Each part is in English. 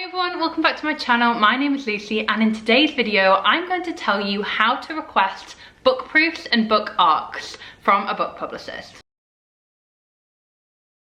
Everyone, welcome back to my channel. My name is Lucy and in today's video I'm going to tell you how to request book proofs and book ARCS from a book publicist.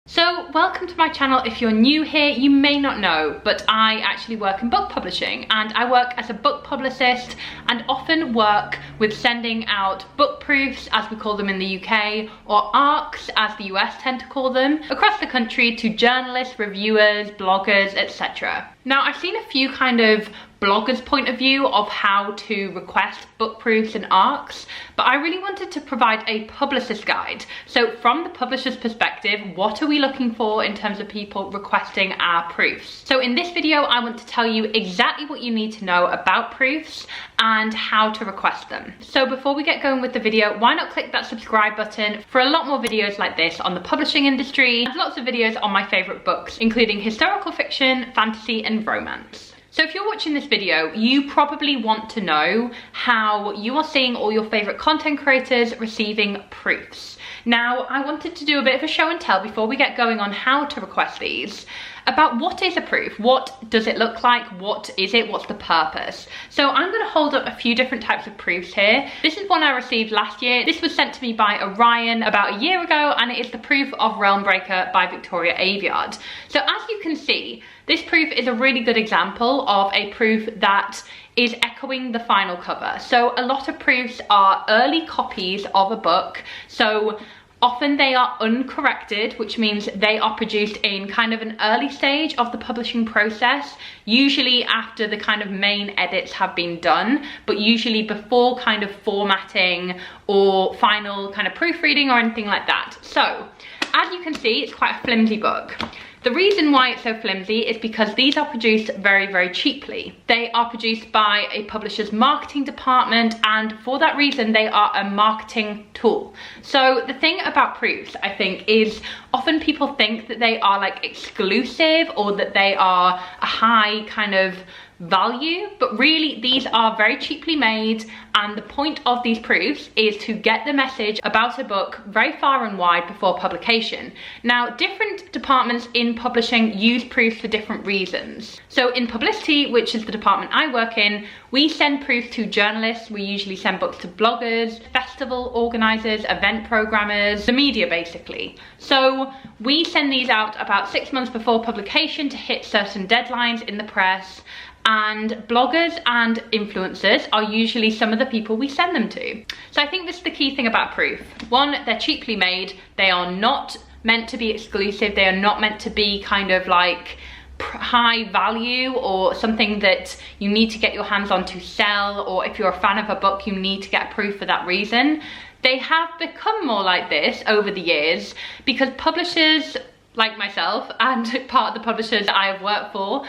So welcome to my channel. If you're new here, you may not know, but I actually work in book publishing and I work as a book publicist and often work with sending out book proofs, as we call them in the UK, or ARCS as the US tend to call them, across the country to journalists, reviewers, bloggers, etc. Now, I've seen a few kind of bloggers' point of view of how to request book proofs and ARCS, but I really wanted to provide a publicist guide. So from the publisher's perspective, what are we looking for in terms of people requesting our proofs? So in this video, I want to tell you exactly what you need to know about proofs and how to request them. So before we get going with the video, why not click that subscribe button for a lot more videos like this on the publishing industry, and lots of videos on my favorite books, including historical fiction, fantasy, and romance. So if you're watching this video, you probably want to know how you are seeing all your favorite content creators receiving proofs. Now, I wanted to do a bit of a show and tell before we get going on how to request these, about what is a proof, what does it look like, what is it, what's the purpose. So I'm going to hold up a few different types of proofs here. This is one I received last year. This was sent to me by Orion about a year ago, and it is the proof of Realmbreaker by Victoria Aveyard. So as you can see, this proof is a really good example of a proof that is echoing the final cover. So a lot of proofs are early copies of a book. So often they are uncorrected, which means they are produced in kind of an early stage of the publishing process, usually after the kind of main edits have been done, but usually before kind of formatting or final kind of proofreading or anything like that. So as you can see, it's quite a flimsy book. The reason why it's so flimsy is because these are produced very, very cheaply. They are produced by a publisher's marketing department, and for that reason, they are a marketing tool. So the thing about proofs, I think, is often people think that they are like exclusive or that they are a high kind of value, but really these are very cheaply made, and the point of these proofs is to get the message about a book very far and wide before publication. Now, different departments in publishing use proofs for different reasons. So in publicity, which is the department I work in, we send proofs to journalists. We usually send books to bloggers, festival organizers, event programmers, the media basically. So we send these out about 6 months before publication to hit certain deadlines in the press. And bloggers and influencers are usually some of the people we send them to. So I think this is the key thing about proof. One, they're cheaply made. They are not meant to be exclusive. They are not meant to be kind of like high value or something that you need to get your hands on to sell, or if you're a fan of a book, you need to get a proof for that reason. They have become more like this over the years because publishers like myself and part of the publishers I have worked for,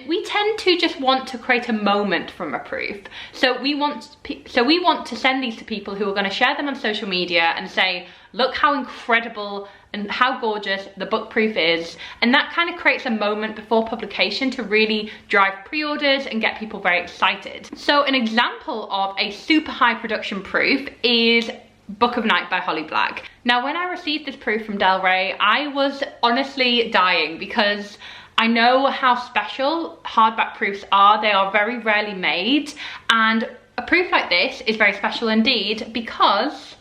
we tend to just want to create a moment from a proof. So we want to send these to people who are going to share them on social media and say, look how incredible and how gorgeous the book proof is. And that kind of creates a moment before publication to really drive pre-orders and get people very excited. So an example of a super high production proof is Book of Night by Holly Black. Now, when I received this proof from Del Rey, I was honestly dying because I know how special hardback proofs are. They are very rarely made, and a proof like this is very special indeed because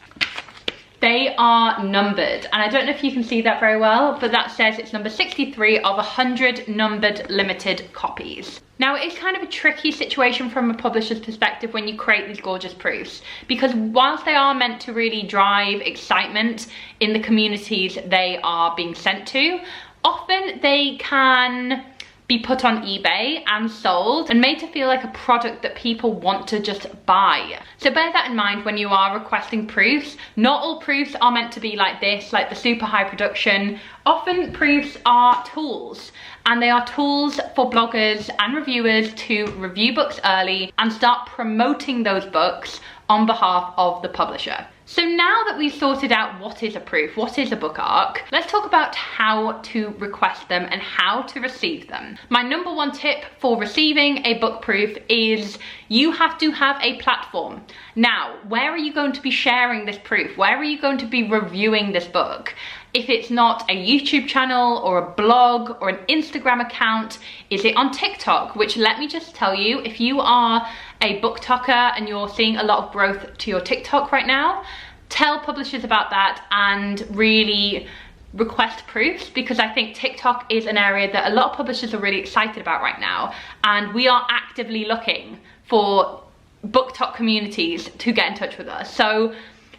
they are numbered. And I don't know if you can see that very well, but that says it's number 63 of 100 numbered limited copies. Now, it's kind of a tricky situation from a publisher's perspective when you create these gorgeous proofs, because whilst they are meant to really drive excitement in the communities they are being sent to, often they can be put on eBay and sold and made to feel like a product that people want to just buy. So bear that in mind when you are requesting proofs. Not all proofs are meant to be like this, like the super high production. Often proofs are tools, and they are tools for bloggers and reviewers to review books early and start promoting those books on behalf of the publisher. So now that we've sorted out what is a proof, what is a book ARC, let's talk about how to request them and how to receive them. My number one tip for receiving a book proof is you have to have a platform. Now, where are you going to be sharing this proof? Where are you going to be reviewing this book? If it's not a YouTube channel or a blog or an Instagram account, is it on TikTok? Which, let me just tell you, if you are a booktoker and you're seeing a lot of growth to your TikTok right now, tell publishers about that and really request proofs, because I think TikTok is an area that a lot of publishers are really excited about right now, and we are actively looking for BookTok communities to get in touch with us. So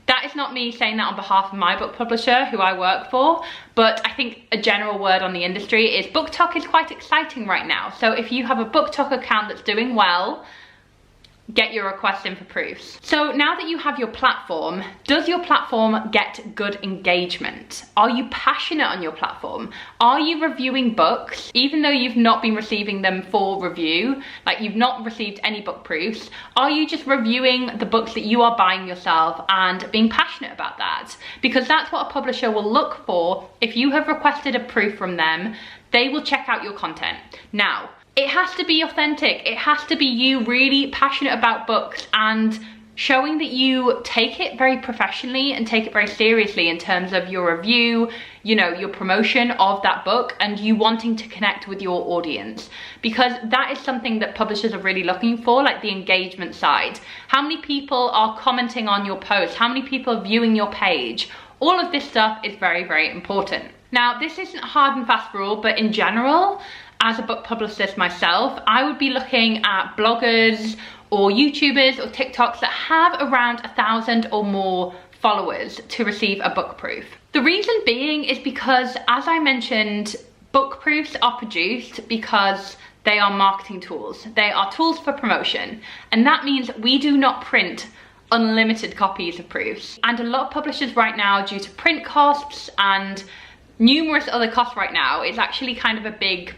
that is not me saying that on behalf of my book publisher who I work for, but I think a general word on the industry is BookTok is quite exciting right now. So if you have a BookTok account that's doing well, get your request in for proofs. So now that you have your platform, does your platform get good engagement? Are you passionate on your platform? Are you reviewing books, even though you've not been receiving them for review, like you've not received any book proofs? Are you just reviewing the books that you are buying yourself and being passionate about that? Because that's what a publisher will look for. If you have requested a proof from them, they will check out your content. Now, it has to be authentic. It has to be you really passionate about books and showing that you take it very professionally and take it very seriously in terms of your review, you know, your promotion of that book, and you wanting to connect with your audience, because that is something that publishers are really looking for, like the engagement side. How many people are commenting on your post? How many people are viewing your page? All of this stuff is very, very important. Now, this isn't a hard and fast rule, but in general, as a book publicist myself, I would be looking at bloggers or YouTubers or TikToks that have around 1,000 or more followers to receive a book proof. The reason being is because, as I mentioned, book proofs are produced because they are marketing tools. They are tools for promotion, and that means we do not print unlimited copies of proofs. And a lot of publishers right now, due to print costs and numerous other costs right now, it's actually kind of a big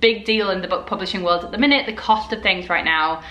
deal in the book publishing world at the minute, the cost of things right now.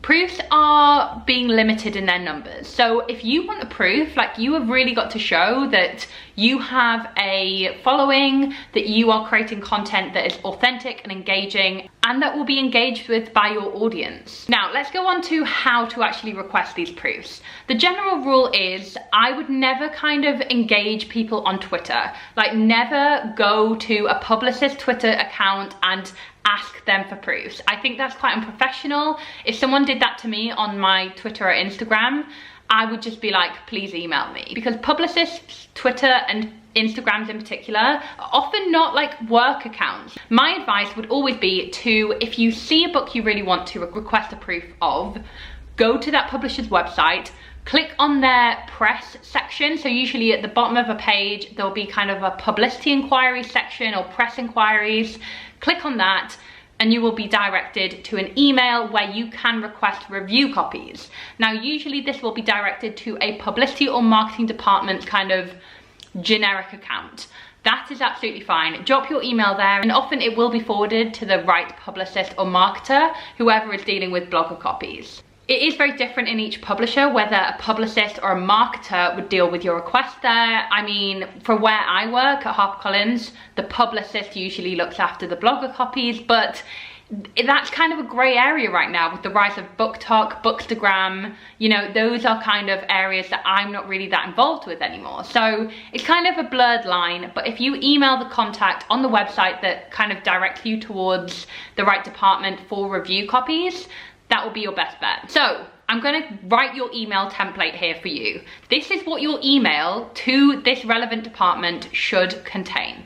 Proofs are being limited in their numbers. So if you want a proof, like, you have really got to show that you have a following, that you are creating content that is authentic and engaging, and that will be engaged with by your audience. Now, let's go on to how to actually request these proofs. The general rule is I would never kind of engage people on Twitter. Like, never go to a Publicist Twitter account and ask them for proofs. I think that's quite unprofessional. If someone did that to me on my Twitter or Instagram, I would just be like, please email me. Because Publicists, Twitter and Instagrams in particular, are often not like work accounts. My advice would always be to, if you see a book you really want to request a proof of, go to that publisher's website, click on their press section. So usually at the bottom of a page, there'll be kind of a publicity inquiry section or press inquiries. Click on that and you will be directed to an email where you can request review copies. Now, usually this will be directed to a publicity or marketing department kind of generic account. That is absolutely fine. Drop your email there, and often it will be forwarded to the right publicist or marketer, whoever is dealing with blogger copies. It is very different in each publisher whether a publicist or a marketer would deal with your request there. I mean, for where I work at HarperCollins, the publicist usually looks after the blogger copies, but that's kind of a grey area right now with the rise of BookTok, Bookstagram. You know, those are kind of areas that I'm not really that involved with anymore. So it's kind of a blurred line, but if you email the contact on the website that kind of directs you towards the right department for review copies, that will be your best bet. So I'm gonna write your email template here for you. This is what your email to this relevant department should contain.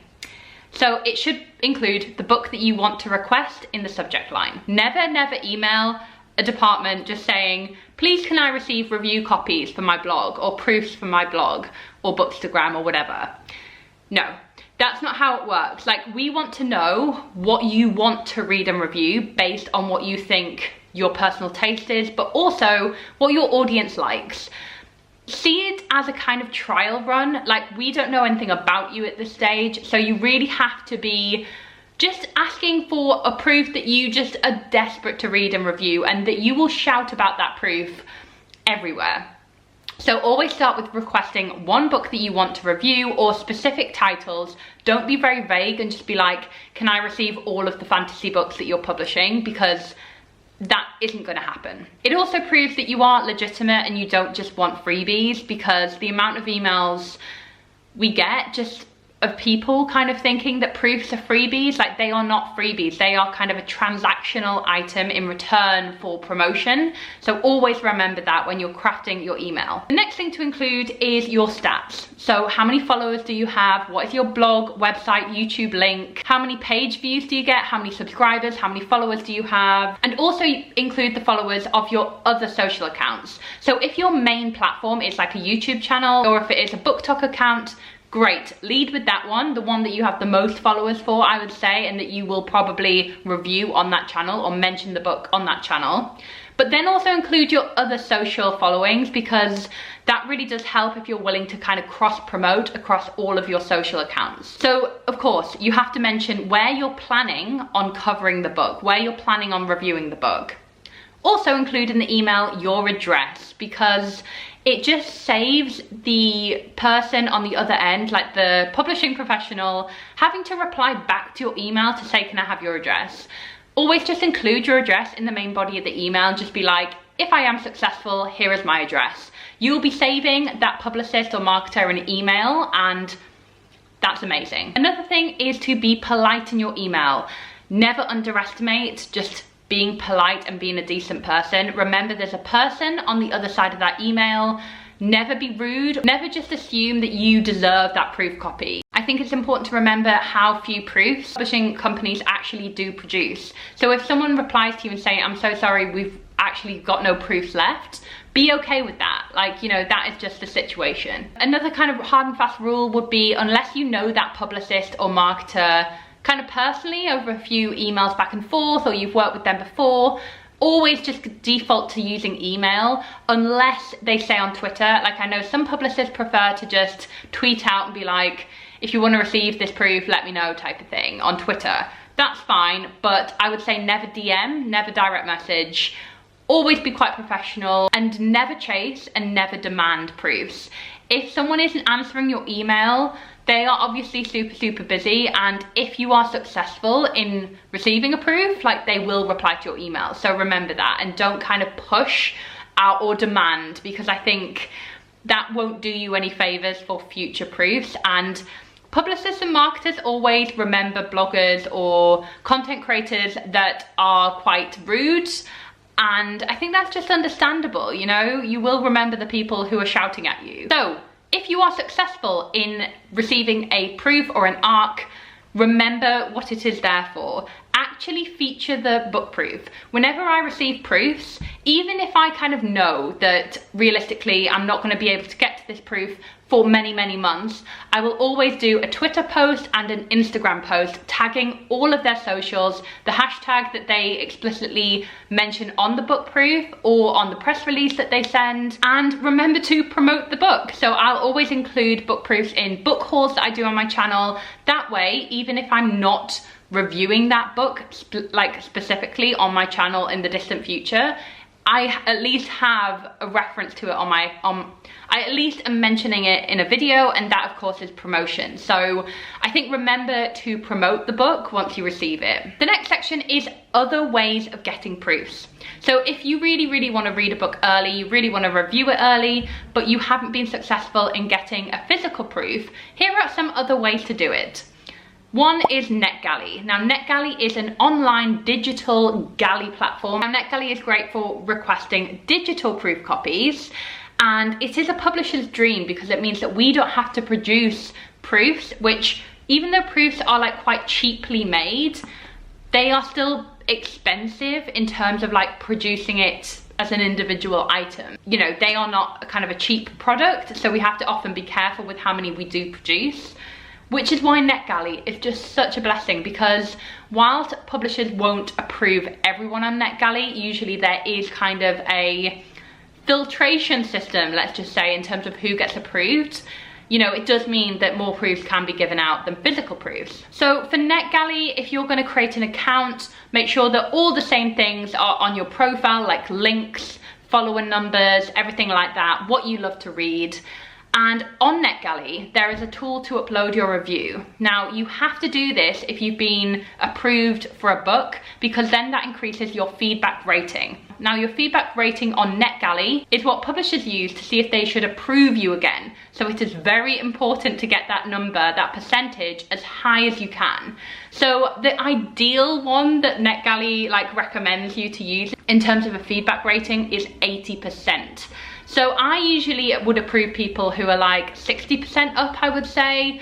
So it should include the book that you want to request in the subject line. Never email a department just saying, please can I receive review copies for my blog, or proofs for my blog, or Bookstagram, or whatever. No, that's not how it works. Like, we want to know what you want to read and review based on what you think your personal taste is, but also what your audience likes. See it as a kind of trial run. Like, we don't know anything about you at this stage, so you really have to be just asking for a proof that you just are desperate to read and review, and that you will shout about that proof everywhere. So always start with requesting one book that you want to review, or specific titles. Don't be very vague and just be like, can I receive all of the fantasy books that you're publishing? Because that isn't going to happen. It also proves that you are legitimate and you don't just want freebies, because the amount of emails we get just of people kind of thinking that proofs are freebies. Like, they are not freebies. They are kind of a transactional item in return for promotion. So always remember that when you're crafting your email. The next thing to include is your stats. So how many followers do you have? What is your blog, website, YouTube link? How many page views do you get? How many subscribers? How many followers do you have? And also include the followers of your other social accounts. So if your main platform is like a YouTube channel, or if it is a BookTok account, great, lead with that one, the one that you have the most followers for, I would say, and that you will probably review on that channel or mention the book on that channel. But then also include your other social followings, because that really does help if you're willing to kind of cross promote across all of your social accounts. So of course, you have to mention where you're planning on covering the book, where you're planning on reviewing the book. Also include in the email your address, because it just saves the person on the other end, like the publishing professional, having to reply back to your email to say, can I have your address? Always just include your address in the main body of the email and just be like, if I am successful, here is my address. You'll be saving that publicist or marketer an email, and that's amazing. Another thing is to be polite in your email. Never underestimate just being polite and being a decent person. Remember, there's a person on the other side of that email. Never be rude. Never just assume that you deserve that proof copy. I think it's important to remember how few proofs publishing companies actually do produce. So if someone replies to you and saying, I'm so sorry, we've actually got no proofs left, be okay with that. Like, you know, that is just the situation. Another kind of hard and fast rule would be, unless you know that publicist or marketer kind of personally over a few emails back and forth, or you've worked with them before, always just default to using email, unless they say on Twitter. Like, I know some publicists prefer to just tweet out and be like, if you want to receive this proof, let me know, type of thing on Twitter. That's fine, but I would say never DM, never direct message. Always be quite professional, and never chase and never demand proofs. If someone isn't answering your email, they are obviously super busy, and if you are successful in receiving a proof, like, they will reply to your email. So remember that, and don't kind of push out or demand, because I think that won't do you any favors for future proofs. And publicists and marketers always remember bloggers or content creators that are quite rude. And I think that's just understandable, you know? You will remember the people who are shouting at you. So if you are successful in receiving a proof or an ARC, remember what it is there for. Actually feature the book proof. Whenever I receive proofs, even if I kind of know that realistically I'm not going to be able to get to this proof for many months, I will always do a Twitter post and an Instagram post tagging all of their socials, the hashtag that they explicitly mention on the book proof or on the press release that they send, and remember to promote the book. So I'll always include book proofs in book hauls that I do on my channel. That way, even if I'm not reviewing that book specifically on my channel in the distant future, I at least have a reference to it on my, I at least am mentioning it in a video, and that of course is promotion. So I think remember to promote the book once you receive it. The next section is other ways of getting proofs. So if you really want to read a book early, you really want to review it early, but you haven't been successful in getting a physical proof, here are some other ways to do it. One is NetGalley. Now, NetGalley is an online digital galley platform. Now, NetGalley is great for requesting digital proof copies, and it is a publisher's dream because it means that we don't have to produce proofs, which, even though proofs are like quite cheaply made, they are still expensive in terms of like producing it as an individual item. You know, they are not kind of a cheap product, so we have to often be careful with how many we do produce. Which is why NetGalley is just such a blessing, because whilst publishers won't approve everyone on NetGalley, usually there is kind of a filtration system, let's just say, in terms of who gets approved. You know, it does mean that more proofs can be given out than physical proofs. So for NetGalley, if you're going to create an account, make sure that all the same things are on your profile, like links, follower numbers, everything like that, what you love to read. And on NetGalley, there is a tool to upload your review. Now, you have to do this if you've been approved for a book, because then that increases your feedback rating. Now, your feedback rating on NetGalley is what publishers use to see if they should approve you again. So it is very important to get that number, that percentage, as high as you can. So the ideal one that NetGalley recommends you to use in terms of a feedback rating is 80%. So I usually would approve people who are like 60% up, I would say.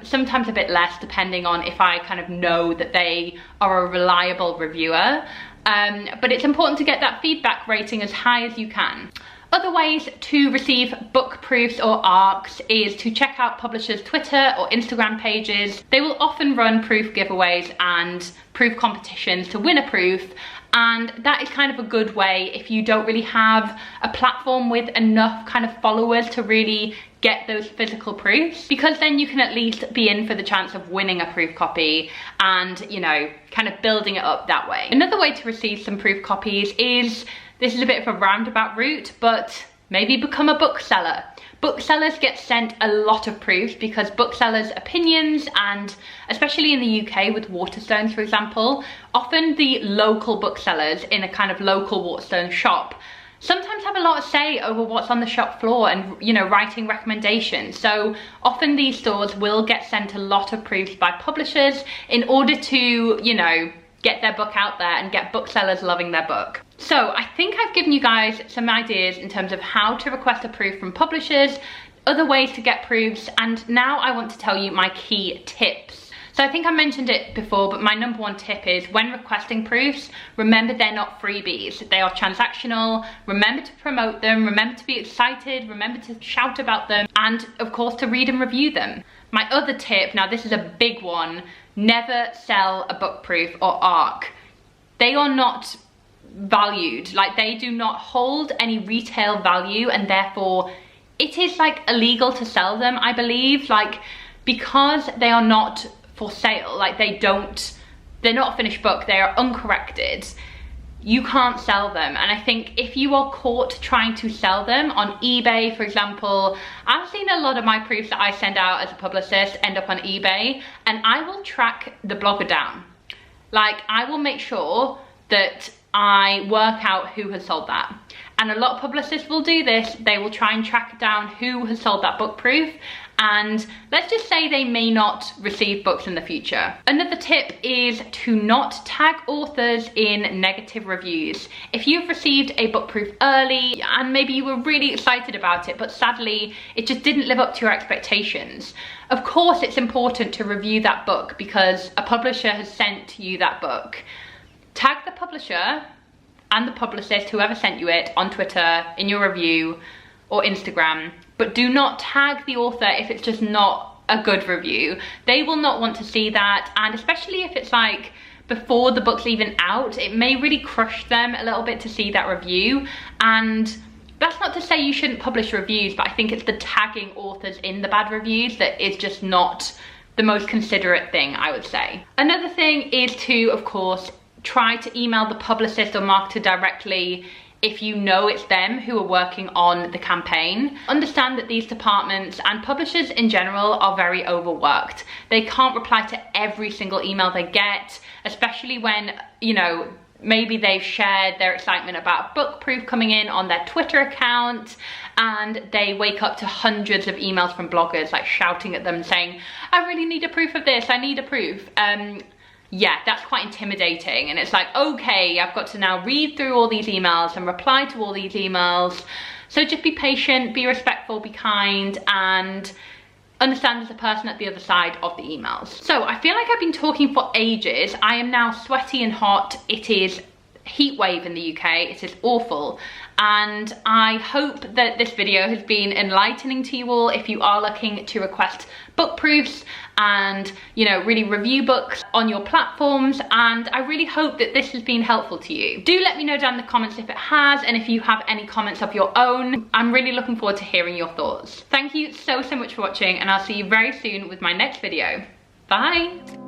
Sometimes a bit less, depending on if I kind of know that they are a reliable reviewer. But it's important to get that feedback rating as high as you can. Other ways to receive book proofs or ARCS is to check out publishers' Twitter or Instagram pages. They will often run proof giveaways and proof competitions to win a proof. And that is kind of a good way if you don't really have a platform with enough kind of followers to really get those physical proofs, because then you can at least be in for the chance of winning a proof copy and, you know, kind of building it up that way. Another way to receive some proof copies is, this is a bit of a roundabout route, but maybe become a bookseller. Booksellers get sent a lot of proofs because booksellers' opinions, and especially in the UK with Waterstones, for example, often the local booksellers in a kind of local Waterstone shop sometimes have a lot of say over what's on the shop floor and, you know, writing recommendations. So often these stores will get sent a lot of proofs by publishers in order to, you know, get their book out there and get booksellers loving their book. So I think I've given you guys some ideas in terms of how to request a proof from publishers, other ways to get proofs, and now I want to tell you my key tips. So I think I mentioned it before, but my number one tip is, when requesting proofs, remember they're not freebies. They are transactional. Remember to promote them, remember to be excited, remember to shout about them, and of course to read and review them. My other tip, now this is a big one, never sell a book proof or ARC. They are not valued, like they do not hold any retail value, and therefore it is like illegal to sell them, I believe, like because they are not for sale, like they're not a finished book, they are uncorrected, you can't sell them. And I think if you are caught trying to sell them on eBay, for example, I've seen a lot of my proofs that I send out as a publicist end up on eBay, and I will track the blogger down. Like, I will make sure that I work out who has sold that. And a lot of publicists will do this. They will try and track down who has sold that book proof, and let's just say they may not receive books in the future. Another tip is to not tag authors in negative reviews. If you've received a book proof early and maybe you were really excited about it, but sadly it just didn't live up to your expectations, of course it's important to review that book because a publisher has sent you that book. Tag the publisher and the publicist, whoever sent you it, on Twitter, in your review, or Instagram, but do not tag the author if it's just not a good review. They will not want to see that, and especially if it's like before the book's even out, it may really crush them a little bit to see that review. And that's not to say you shouldn't publish reviews, but I think it's the tagging authors in the bad reviews that is just not the most considerate thing, I would say. Another thing is to, of course, try to email the publicist or marketer directly if you know it's them who are working on the campaign. Understand that these departments and publishers in general are very overworked. They can't reply to every single email they get, especially when, you know, maybe they've shared their excitement about book proof coming in on their Twitter account, and they wake up to hundreds of emails from bloggers like shouting at them saying, I really need a proof of this, I need a proof. Yeah, that's quite intimidating, and it's like, okay, I've got to now read through all these emails and reply to all these emails. So just be patient, be respectful, be kind, and understand there's a person at the other side of the emails. So I feel like I've been talking for ages. I am now sweaty and hot. It is heat wave in the UK. It is awful. And I hope that this video has been enlightening to you all if you are looking to request book proofs and, you know, really review books on your platforms. And I really hope that this has been helpful to you. Do let me know down in the comments if it has, and if you have any comments of your own. I'm really looking forward to hearing your thoughts. Thank you so much for watching, and I'll see you very soon with my next video. Bye.